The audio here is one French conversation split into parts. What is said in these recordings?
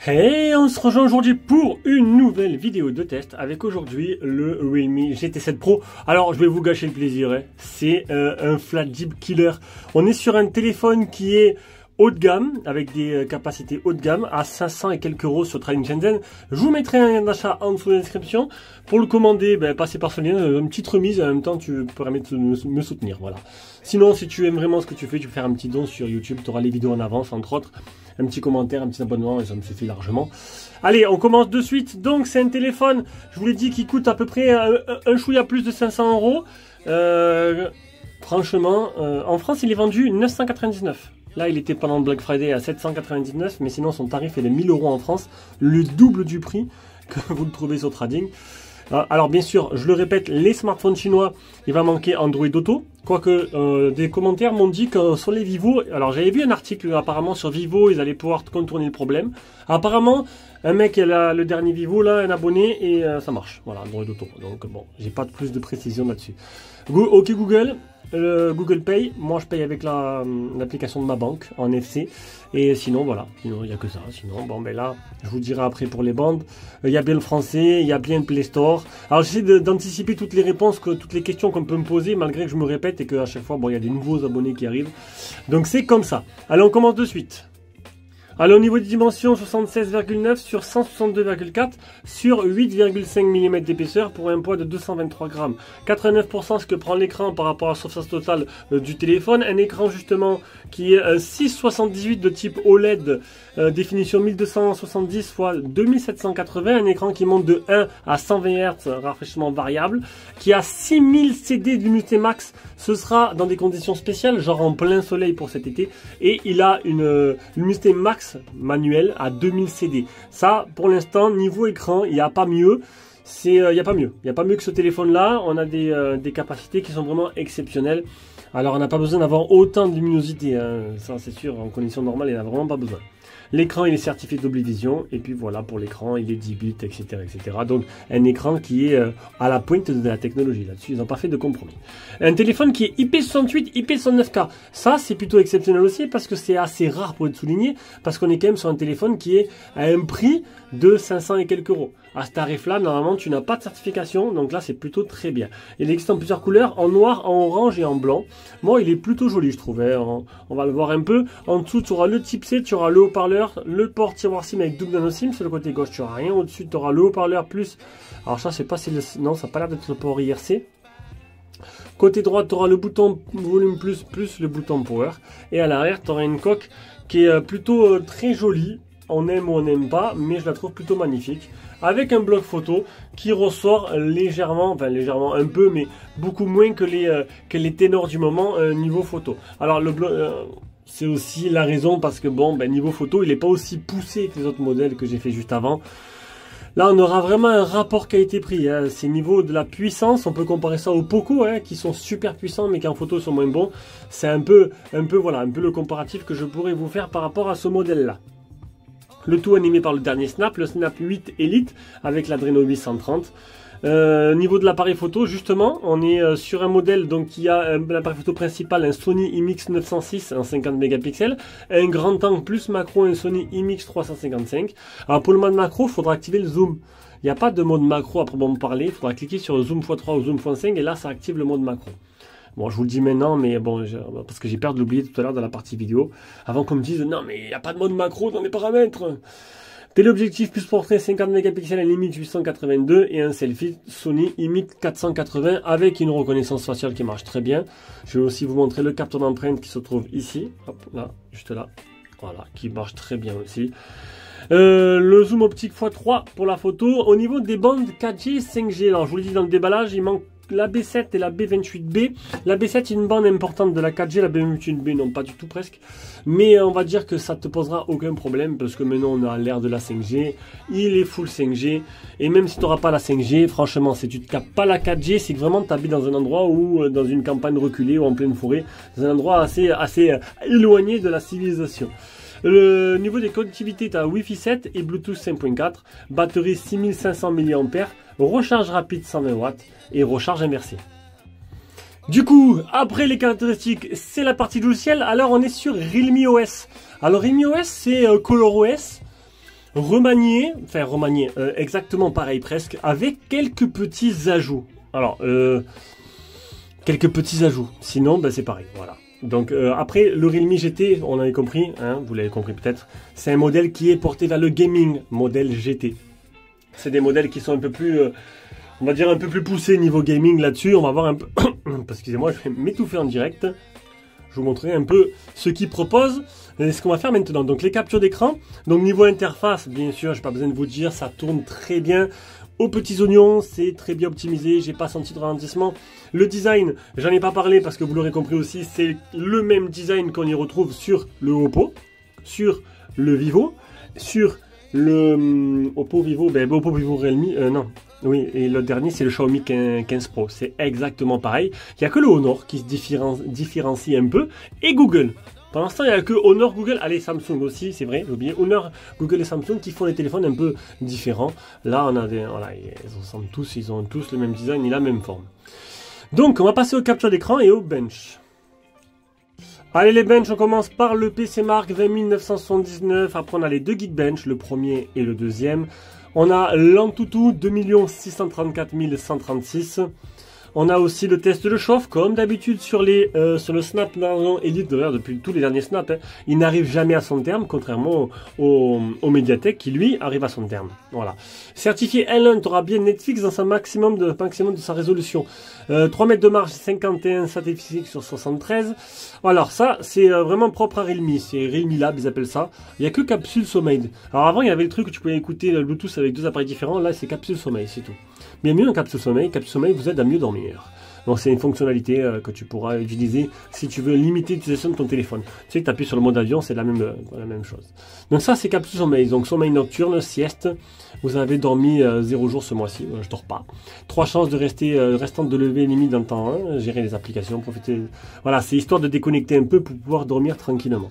Hey, on se rejoint aujourd'hui pour une nouvelle vidéo de test avec aujourd'hui le Realme GT7 Pro. Alors je vais vous gâcher le plaisir, hein. C'est un flagship killer. On est sur un téléphone qui est haut de gamme, avec des capacités haut de gamme, à 500 et quelques euros sur Trading Shenzhen. Je vous mettrai un lien d'achat en dessous de la description. Pour le commander, passez par ce lien, une petite remise, en même temps tu peux me soutenir, voilà. Sinon, si tu aimes vraiment ce que tu fais, tu peux faire un petit don sur YouTube, tu auras les vidéos en avance, entre autres. Un petit commentaire, un petit abonnement, et ça me suffit largement. Allez, on commence de suite. Donc, c'est un téléphone, je vous l'ai dit, qui coûte à peu près un chouïa plus de 500 euros. Franchement, en France, il est vendu 999. Là, il était pendant le Black Friday à 799, mais sinon, son tarif est de 1000 euros en France, le double du prix que vous le trouvez sur Trading. Alors bien sûr, je le répète, les smartphones chinois, il va manquer Android Auto. Quoique des commentaires m'ont dit que sur les Vivo, alors j'avais vu un article apparemment sur Vivo, ils allaient pouvoir contourner le problème. Apparemment, un mec, il a le dernier Vivo là, un abonné et ça marche. Voilà, Android Auto. Donc bon, j'ai pas plus de précision là-dessus. Ok Google. Google Pay, moi je paye avec l'application de ma banque en NFC et sinon voilà, sinon il n'y a que ça. Sinon bon là je vous dirai après pour les bandes, il y a bien le français, il y a bien le Play Store. Alors j'essaie d'anticiper toutes les réponses, toutes les questions qu'on peut me poser malgré que je me répète et qu'à chaque fois bon il y a des nouveaux abonnés qui arrivent. Donc c'est comme ça. Allez, on commence de suite. Alors au niveau des dimensions, 76,9 sur 162,4 sur 8,5 mm d'épaisseur pour un poids de 223 grammes. 89% ce que prend l'écran par rapport à la surface totale du téléphone. Un écran justement qui est 6,78 de type OLED, définition 1270 x 2780. Un écran qui monte de 1 à 120 Hz, rafraîchissement variable, qui a 6000 CD de luminosité max. Ce sera dans des conditions spéciales, genre en plein soleil pour cet été. Et il a une luminosité max manuel à 2000 CD. Ça, pour l'instant, niveau écran, il n'y a pas mieux. Il n'y a pas mieux. Il n'y a pas mieux que ce téléphone-là. On a des capacités qui sont vraiment exceptionnelles. Alors, on n'a pas besoin d'avoir autant de luminosité. Hein. Ça, c'est sûr, en conditions normales, il n'y en a vraiment pas besoin. L'écran, il est certifié Dolby Vision. Et puis voilà, pour l'écran, il est 10 bits, etc., etc. Donc, un écran qui est à la pointe de la technologie. Là-dessus, ils n'ont pas fait de compromis. Un téléphone qui est IP68, IP69K. Ça, c'est plutôt exceptionnel aussi parce que c'est assez rare pour être souligné. Parce qu'on est quand même sur un téléphone qui est à un prix de 500 et quelques euros. À ce tarif-là, normalement, tu n'as pas de certification. Donc là, c'est plutôt très bien. Il existe en plusieurs couleurs, en noir, en orange et en blanc. Moi, il est plutôt joli, je trouve. Hein. On va le voir un peu. En dessous, tu auras le type C, tu auras le haut-parleur, le port tiroir SIM avec double nano SIM. Sur le côté gauche, tu n'auras rien. Au-dessus, tu auras le haut-parleur plus... Alors ça, je sais pas si... Non, ça n'a pas l'air d'être le port IRC. Côté droit, tu auras le bouton volume plus le bouton power. Et à l'arrière, tu auras une coque qui est plutôt très jolie. On aime ou on n'aime pas, mais je la trouve plutôt magnifique. Avec un bloc photo qui ressort légèrement, enfin légèrement un peu, mais beaucoup moins que les ténors du moment niveau photo. Alors le bloc... c'est aussi la raison parce que bon, niveau photo, il n'est pas aussi poussé que les autres modèles que j'ai fait juste avant. Là, on aura vraiment un rapport qualité-prix. Hein. C'est niveau de la puissance. On peut comparer ça aux Poco, hein, qui sont super puissants, mais qui en photo sont moins bons. C'est un peu le comparatif que je pourrais vous faire par rapport à ce modèle-là. Le tout animé par le dernier Snap, le Snap 8 Elite, avec l'Adreno 830. Niveau de l'appareil photo, justement, on est sur un modèle donc qui a l'appareil photo principal, un Sony IMX 906 en 50 mégapixels, un grand angle plus macro, un Sony IMX 355. Alors pour le mode macro, il faudra activer le zoom. Il n'y a pas de mode macro à proprement parler, il faudra cliquer sur le zoom x3 ou zoom x5 et là ça active le mode macro. Bon, je vous le dis maintenant, mais bon, parce que j'ai peur de l'oublier tout à l'heure dans la partie vidéo, avant qu'on me dise non mais il n'y a pas de mode macro dans les paramètres. Téléobjectif plus portrait 50 mégapixels à limite 882 et un selfie Sony IMX 480 avec une reconnaissance faciale qui marche très bien. Je vais aussi vous montrer le capteur d'empreinte qui se trouve ici, hop là, juste là, voilà, qui marche très bien aussi. Le zoom optique x3 pour la photo. Au niveau des bandes 4G 5G, alors je vous le dis dans le déballage, il manque la B7 et la B28B. La B7 est une bande importante de la 4G, la B28B non pas du tout presque. Mais on va dire que ça te posera aucun problème parce que maintenant on a l'ère de la 5G. Il est full 5G. Et même si tu n'auras pas la 5G, franchement, si tu ne captes pas la 4G, c'est que vraiment tu habites dans un endroit ou dans une campagne reculée ou en pleine forêt. Dans un endroit assez éloigné de la civilisation. Le niveau des connectivités, tu as Wi-Fi 7 et Bluetooth 5.4, batterie 6500 mAh, recharge rapide 120 watts et recharge inversée. Du coup, après les caractéristiques, c'est la partie logicielle. Alors on est sur Realme OS. Alors Realme OS, c'est ColorOS. remanié, exactement pareil presque, avec quelques petits ajouts. Alors, quelques petits ajouts, sinon ben, c'est pareil, voilà. Donc après, le Realme GT, on avait compris, hein, vous l'avez compris peut-être, c'est un modèle qui est porté vers le gaming, modèle GT. C'est des modèles qui sont un peu plus, on va dire un peu plus poussés niveau gaming là-dessus. On va voir un peu, excusez-moi, je vais m'étouffer en direct. Je vous montrerai un peu ce qu'ils proposent et ce qu'on va faire maintenant. Donc les captures d'écran, donc niveau interface, bien sûr, j'ai pas besoin de vous dire, ça tourne très bien. Aux petits oignons, c'est très bien optimisé, j'ai pas senti de ralentissement. Le design, j'en ai pas parlé parce que vous l'aurez compris aussi, c'est le même design qu'on y retrouve sur le Oppo, sur le Vivo, sur le Oppo Vivo, Oppo Vivo Realme, non. Oui, et le dernier, c'est le Xiaomi 15 Pro. C'est exactement pareil. Il n'y a que le Honor qui se différencie un peu. Et Google. Pour l'instant, il n'y a que Honor, Google. Allez, Samsung aussi, c'est vrai, j'ai oublié. Honor, Google et Samsung qui font des téléphones un peu différents. Là, on a des. Voilà, ils ressemblent tous, ils ont tous le même design et la même forme. Donc, on va passer aux captures d'écran et au bench. Allez, les bench, on commence par le PCmark 20979. Après, on a les deux Geekbench, le premier et le deuxième. On a l'Antutu 2 634 136. On a aussi le test de chauffe, comme d'habitude sur le Snapdragon Elite, d'ailleurs depuis tous les derniers snaps, hein, il n'arrive jamais à son terme, contrairement au Mediatek qui lui arrive à son terme. Voilà. Certifié L1, tu auras bien Netflix dans son maximum de sa résolution. 3 mètres de marge, 51 statistiques sur 73. Alors ça, c'est vraiment propre à Realme, c'est Realme Lab, ils appellent ça. Il n'y a que capsule sommeil. Alors avant, il y avait le truc où tu pouvais écouter le Bluetooth avec deux appareils différents, là c'est capsule sommeil, c'est tout. Bienvenue dans capsule sommeil vous aide à mieux dormir. Donc c'est une fonctionnalité que tu pourras utiliser si tu veux limiter l'utilisation de ton téléphone. Tu sais que tu appuies sur le mode avion, c'est la même chose. Donc ça c'est capsule sommeil, donc sommeil nocturne, sieste. Vous avez dormi 0 jours ce mois-ci, je dors pas. 3 chances de rester restantes de lever limite dans le temps 1, gérer les applications, profiter. Voilà, c'est histoire de déconnecter un peu pour pouvoir dormir tranquillement.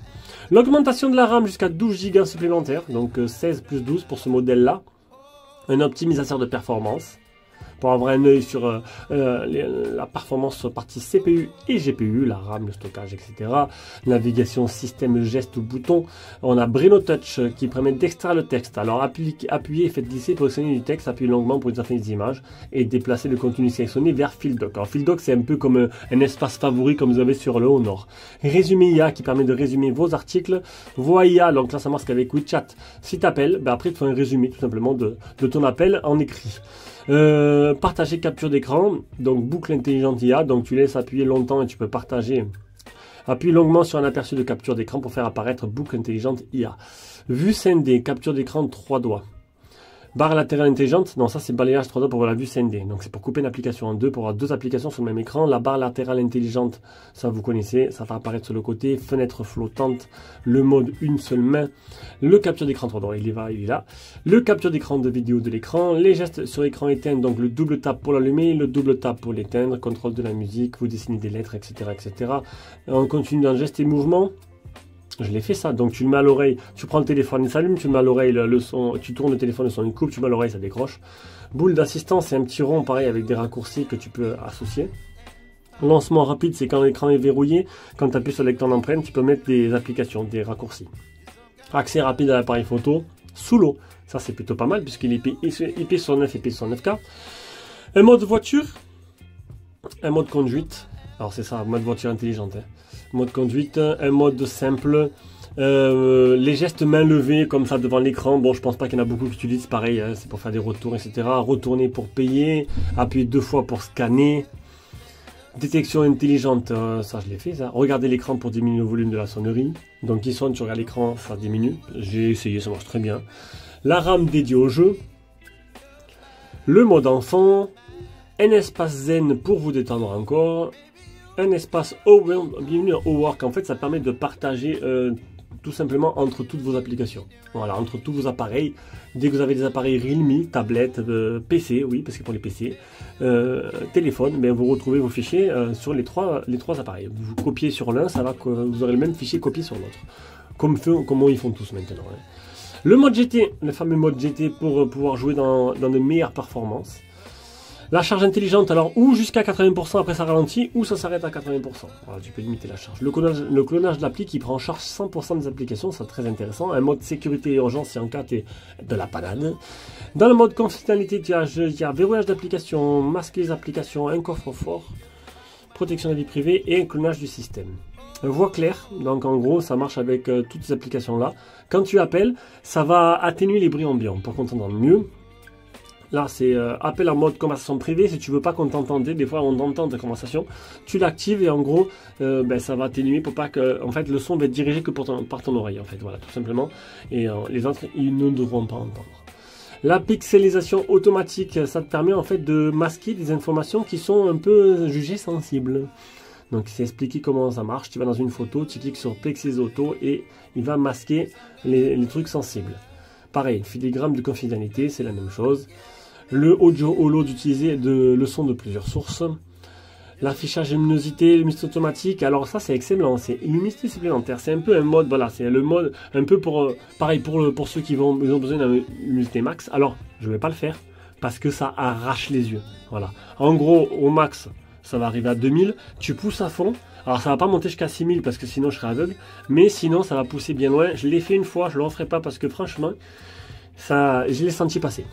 L'augmentation de la RAM jusqu'à 12 Go supplémentaires, donc 16 plus 12 pour ce modèle-là. Un optimisateur de performance. Pour avoir un œil sur la performance sur la partie CPU et GPU, la RAM, le stockage, etc. Navigation, système, geste, bouton. On a Breno Touch qui permet d'extraire le texte. Alors appuyez et faites glisser pour sélectionner du texte, appuyez longuement pour extraire des images et déplacer le contenu sélectionné vers FieldDoc. Alors FieldDoc c'est un peu comme un espace favori comme vous avez sur le Honor. Résumé IA qui permet de résumer vos articles. Voix IA, donc là ça marche qu'avec WeChat. Si tu appelles, après tu fais un résumé tout simplement de ton appel en écrit. Partager capture d'écran, donc boucle intelligente IA, donc tu laisses appuyer longtemps et tu peux partager. Appuie longuement sur un aperçu de capture d'écran pour faire apparaître boucle intelligente IA. Vue scindée, capture d'écran 3 doigts. Barre latérale intelligente, non ça c'est balayage 3 doigts pour la vue scindée. Donc c'est pour couper une application en deux, pour avoir deux applications sur le même écran. La barre latérale intelligente, ça vous connaissez, ça va apparaître sur le côté. Fenêtre flottante, le mode une seule main. Le capture d'écran 3 doigts, il est là. Le capture d'écran de vidéo de l'écran. Les gestes sur écran éteint, donc le double tap pour l'allumer, le double tap pour l'éteindre. Contrôle de la musique, vous dessinez des lettres, etc. etc. On continue dans geste et mouvement. Je l'ai fait ça, donc tu le mets à l'oreille, tu prends le téléphone, il s'allume, tu le mets à l'oreille, le son, tu tournes le téléphone, le son il coupe, tu mets à l'oreille, ça décroche. Boule d'assistance, c'est un petit rond pareil avec des raccourcis que tu peux associer. Lancement rapide, c'est quand l'écran est verrouillé, quand tu appuies sur le lecteur d'empreinte, tu peux mettre des applications, des raccourcis. Accès rapide à l'appareil photo, sous l'eau, ça c'est plutôt pas mal puisqu'il est IP sur 9 et IP sur 9K. Un mode voiture, un mode conduite, alors c'est ça, mode voiture intelligente. Hein. Mode conduite, un mode simple, les gestes main levée comme ça devant l'écran. Bon, je pense pas qu'il y en a beaucoup qui utilisent, pareil, hein, c'est pour faire des retours, etc. Retourner pour payer, appuyer 2 fois pour scanner. Détection intelligente, ça je l'ai fait ça. Regardez l'écran pour diminuer le volume de la sonnerie. Donc il sonne, tu regardes l'écran, ça diminue. J'ai essayé, ça marche très bien. La RAM dédiée au jeu. Le mode enfant. Un espace zen pour vous détendre encore. Un espace bienvenue au work, en fait ça permet de partager tout simplement entre toutes vos applications, voilà, entre tous vos appareils. Dès que vous avez des appareils Realme, tablette, PC, oui parce que pour les PC, téléphone, mais vous retrouvez vos fichiers sur les trois appareils. Vous copiez sur l'un, ça va, vous aurez le même fichier copié sur l'autre, comme ils font tous maintenant. Hein. Le mode GT, le fameux mode GT pour pouvoir jouer dans de meilleures performances. La charge intelligente, alors, ou jusqu'à 80% après ça ralentit, ou ça s'arrête à 80%. Voilà, tu peux limiter la charge. Le clonage de l'appli qui prend en charge 100% des applications, c'est très intéressant. Un mode sécurité et urgence si en cas t'es de la panade. Dans le mode confidentialité, il y a verrouillage d'applications, masquer les applications, un coffre-fort, protection de la vie privée et un clonage du système. Voix claire, donc en gros ça marche avec toutes ces applications là. Quand tu appelles, ça va atténuer les bruits ambiants pour qu'on t'entende mieux. Là, c'est appel en mode conversation privée. Si tu veux pas qu'on t'entende, des fois on entend ta conversation, tu l'actives et en gros, ça va atténuer pour pas que, en fait, le son va être dirigé que par ton oreille, en fait, voilà, tout simplement. Et les autres, ils ne devront pas entendre. La pixelisation automatique, ça te permet en fait de masquer des informations qui sont un peu jugées sensibles. Donc, c'est expliqué comment ça marche. Tu vas dans une photo, tu cliques sur Pixels Auto et il va masquer les trucs sensibles. Pareil, filigrane de confidentialité, c'est la même chose. Le audio holo d'utiliser le son de plusieurs sources. L'affichage luminosité, luminosité automatique. Alors ça c'est excellent, c'est luminosité supplémentaire. C'est un peu un mode, voilà, c'est le mode un peu pour pareil pour ceux qui ont besoin d'une luminosité max. Alors je vais pas le faire parce que ça arrache les yeux. Voilà. En gros au max ça va arriver à 2000. Tu pousses à fond. Alors ça va pas monter jusqu'à 6000 parce que sinon je serai aveugle. Mais sinon ça va pousser bien loin. Je l'ai fait une fois, je le referai pas parce que franchement ça, je l'ai senti passer.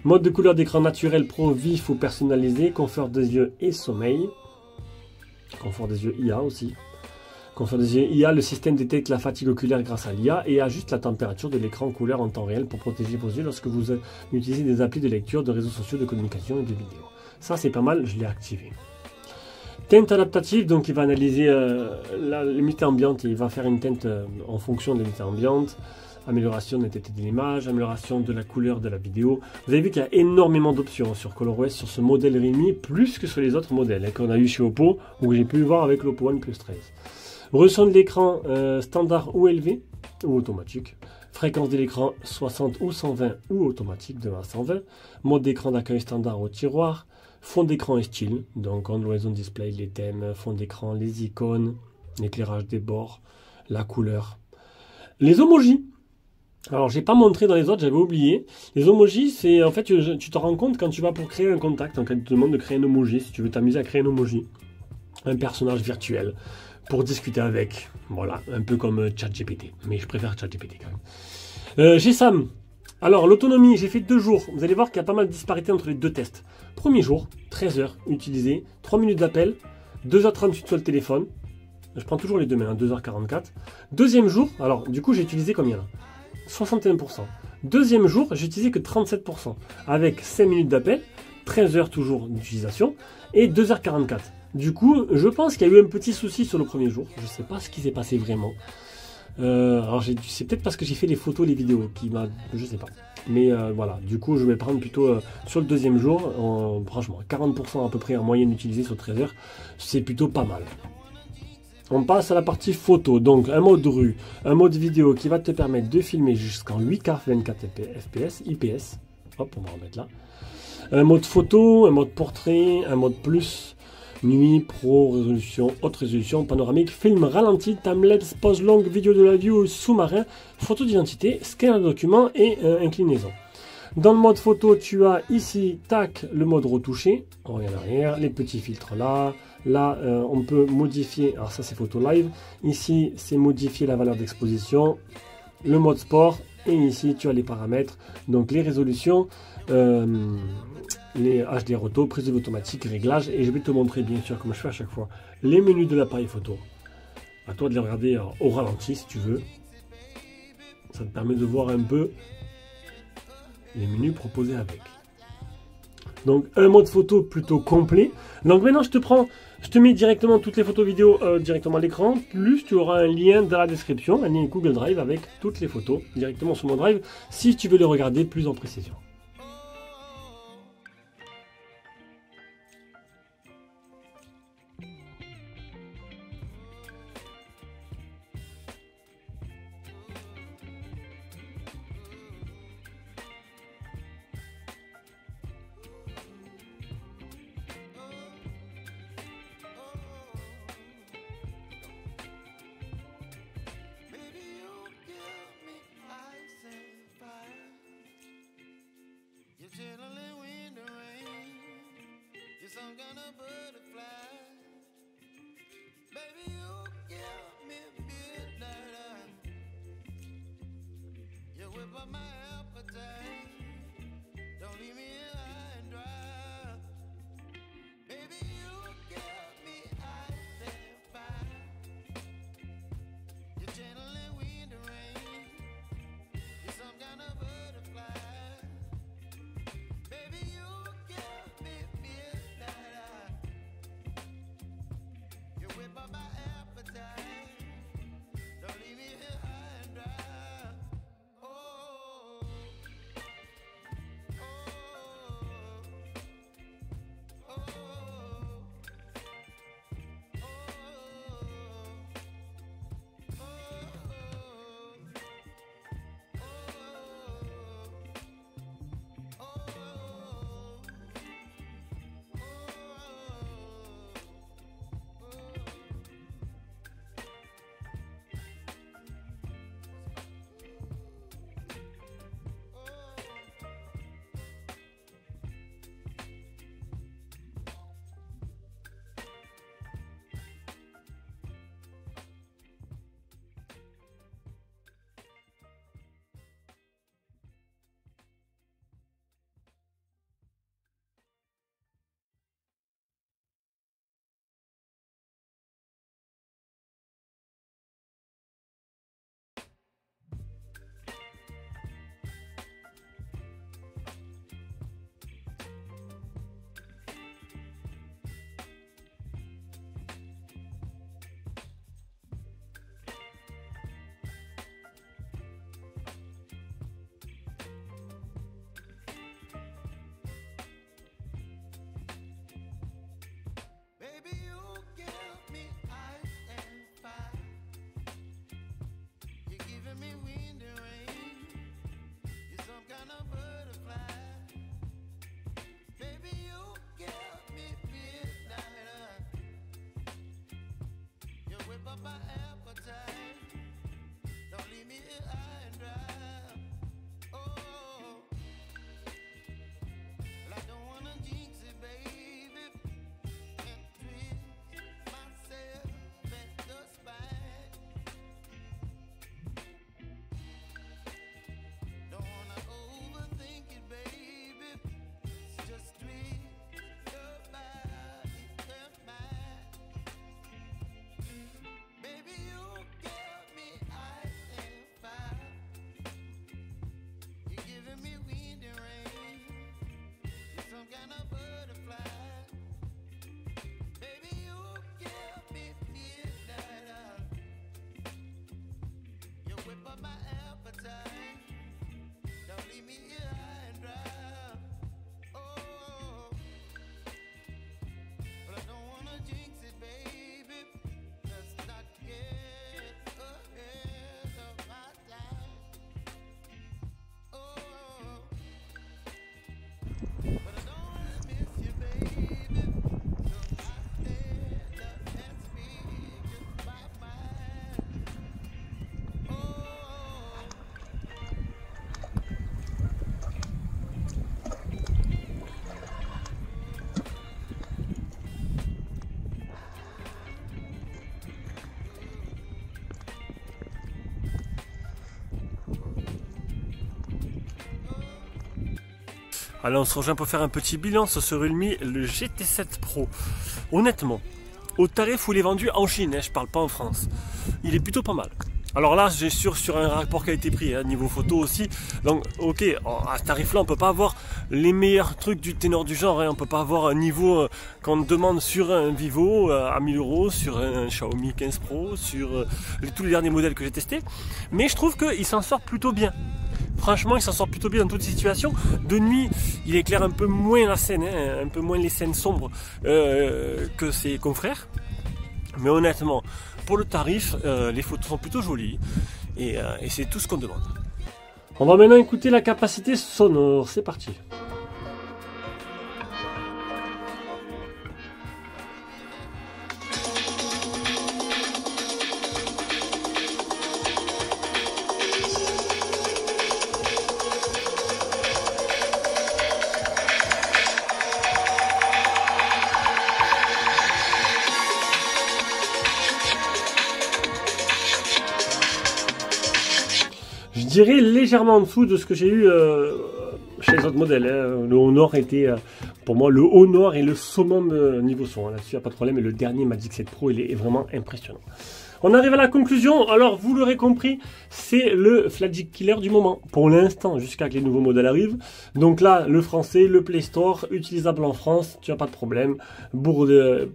Mode de couleur d'écran naturel, pro, vif ou personnalisé, confort des yeux et sommeil. Confort des yeux IA aussi. Confort des yeux IA, le système détecte la fatigue oculaire grâce à l'IA et ajuste la température de l'écran en couleur en temps réel pour protéger vos yeux lorsque vous utilisez des applis de lecture, de réseaux sociaux, de communication et de vidéo. Ça c'est pas mal, je l'ai activé. Teinte adaptative, donc il va analyser la luminosité ambiante et il va faire une teinte en fonction de la luminosité ambiante. Amélioration de la netteté de l'image, amélioration de la couleur de la vidéo. Vous avez vu qu'il y a énormément d'options sur ColorOS, sur ce modèle Rémi, plus que sur les autres modèles qu'on a eu chez Oppo, ou que j'ai pu voir avec l'Oppo OnePlus 13. Ressort de l'écran standard ou élevé, ou automatique. Fréquence de l'écran 60 ou 120 ou automatique de 1 à 120. Mode d'écran d'accueil standard au tiroir. Fond d'écran et style, donc Android On Display, les thèmes, fond d'écran, les icônes, l'éclairage des bords, la couleur. Les emojis. Alors, j'ai pas montré dans les autres, j'avais oublié. Les emojis, c'est en fait, tu te rends compte quand tu vas pour créer un contact, quand il te demande de créer un emoji, si tu veux t'amuser à créer un emoji, un personnage virtuel, pour discuter avec. Voilà, un peu comme ChatGPT, mais je préfère ChatGPT quand même. GSAM. Alors, l'autonomie, j'ai fait 2 jours. Vous allez voir qu'il y a pas mal de disparités entre les 2 tests. Premier jour, 13 heures utilisé, 3 minutes d'appel, 2h38 sur le téléphone. Je prends toujours les deux mains, 2h44. Deuxième jour, alors du coup j'ai utilisé combien là 61%. Deuxième jour, j'ai utilisé que 37%. Avec 5 minutes d'appel, 13 heures toujours d'utilisation et 2h44. Du coup, je pense qu'il y a eu un petit souci sur le premier jour. Je ne sais pas ce qui s'est passé vraiment. Alors c'est peut-être parce que j'ai fait les photos, les vidéos, je sais pas. Mais voilà, du coup je vais prendre plutôt sur le deuxième jour, franchement, 40% à peu près en moyenne utilisé sur 13 heures, c'est plutôt pas mal. On passe à la partie photo, donc un mode rue, un mode vidéo qui va te permettre de filmer jusqu'en 8K 24 fps, IPS, hop on va remettre là. Un mode photo, un mode portrait, un mode plus, nuit, pro, résolution, haute résolution, panoramique, film ralenti, timelapse, pause longue, vidéo de la vue, sous-marin, photo d'identité, scanner de document et inclinaison. Dans le mode photo, tu as ici, tac, le mode retouché, en arrière, les petits filtres là. Là, on peut modifier, alors ça c'est photo live. Ici, c'est modifier la valeur d'exposition, le mode sport. Et ici, tu as les paramètres, donc les résolutions, les HDR auto, prise de vue automatique, réglage. Et je vais te montrer, bien sûr, comme je fais à chaque fois, les menus de l'appareil photo. À toi de les regarder au ralenti si tu veux. Ça te permet de voir un peu les menus proposés avec. Donc un mode photo plutôt complet. Donc maintenant je te mets directement toutes les photos vidéo directement à l'écran. Plus tu auras un lien dans la description, un lien Google Drive avec toutes les photos directement sur mon Drive si tu veux les regarder plus en précision. kind of butterfly. Baby, you give me midnight. You whip up my appetite. Don't leave me here high and dry. Baby, you give me ice and fire. You're channeling wind and rain. You're some kind of butterfly. Baby, you give me midnight. You whip up my appetite. Don't leave me here high and dry. Oh, oh, oh, oh, baby, you give me ice and fire. You're giving me wind and rain. You're some kind of butterfly. Baby, you give me midnight. You whip up my appetite. Don't leave me here high and dry. Oh, well, I don't wanna jinx it, baby. And twist myself at the spine. Don't wanna overthink it, baby. It's just twist your body and mine. Baby, you give me ice and fire. You're giving me wind and rain. You're some kind of butterfly. Baby, you give me midnight. You whip up my appetite. Don't leave me here high and dry. Oh, but I don't wanna jinx it, baby. Let's not get ahead of my time. Oh, but I don't wanna miss you, baby. So I stand up and speak just my mind. Oh. Allez, on se rejoint pour faire un petit bilan sur ce Realme, le GT7 Pro. Honnêtement, au tarif où il est vendu en Chine, je parle pas en France, il est plutôt pas mal. Alors là, j'ai sur un rapport qualité-prix, niveau photo aussi. Donc, ok, à ce tarif-là, on peut pas avoir les meilleurs trucs du ténor du genre. On peut pas avoir un niveau qu'on demande sur un Vivo à 1000 €, sur un Xiaomi 15 Pro, sur tous les derniers modèles que j'ai testés. Mais je trouve qu'il s'en sort plutôt bien. Franchement, il s'en sort plutôt bien dans toutes situations. De nuit, il éclaire un peu moins la scène, un peu moins les scènes sombres que ses confrères. Mais honnêtement, pour le tarif, les photos sont plutôt jolies et c'est tout ce qu'on demande. On va maintenant écouter la capacité sonore. C'est parti. dirais légèrement en dessous de ce que j'ai eu chez les autres modèles. Hein. Le Honor était, pour moi, le Honor et le summum niveau son. Hein. Là-dessus, il n'y a pas de problème. Et le dernier Magic 7 Pro, il est vraiment impressionnant. On arrive à la conclusion. Alors, vous l'aurez compris, c'est le flagship killer du moment. Pour l'instant, jusqu'à que les nouveaux modèles arrivent. Donc là, le français, le Play Store, utilisable en France, tu n'as pas de problème.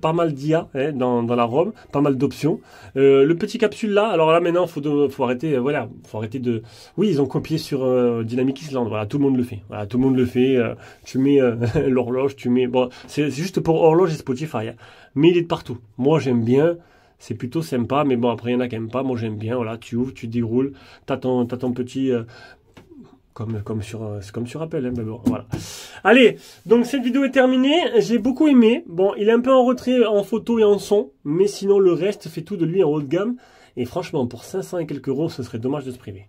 Pas mal d'IA hein, dans la ROM, pas mal d'options. Le petit capsule là, alors là maintenant, faut arrêter, voilà, faut arrêter de... Oui, ils ont copié sur Dynamic Island, voilà, tout le monde le fait. Voilà, tout le monde le fait. Tu mets l'horloge, tu mets... Bon, c'est juste pour horloge et Spotify. Hein. Mais il est de partout. Moi, j'aime bien. C'est plutôt sympa, mais bon, après, il y en a qui n'aiment pas. Moi, j'aime bien. Voilà, tu ouvres, tu déroules. T'as ton petit... comme sur Apple, hein, mais bon, voilà. Allez, donc cette vidéo est terminée. J'ai beaucoup aimé. Bon, il est un peu en retrait en photo et en son. Mais sinon, le reste fait tout de lui en haut de gamme. Et franchement, pour 500 et quelques euros, ce serait dommage de se priver.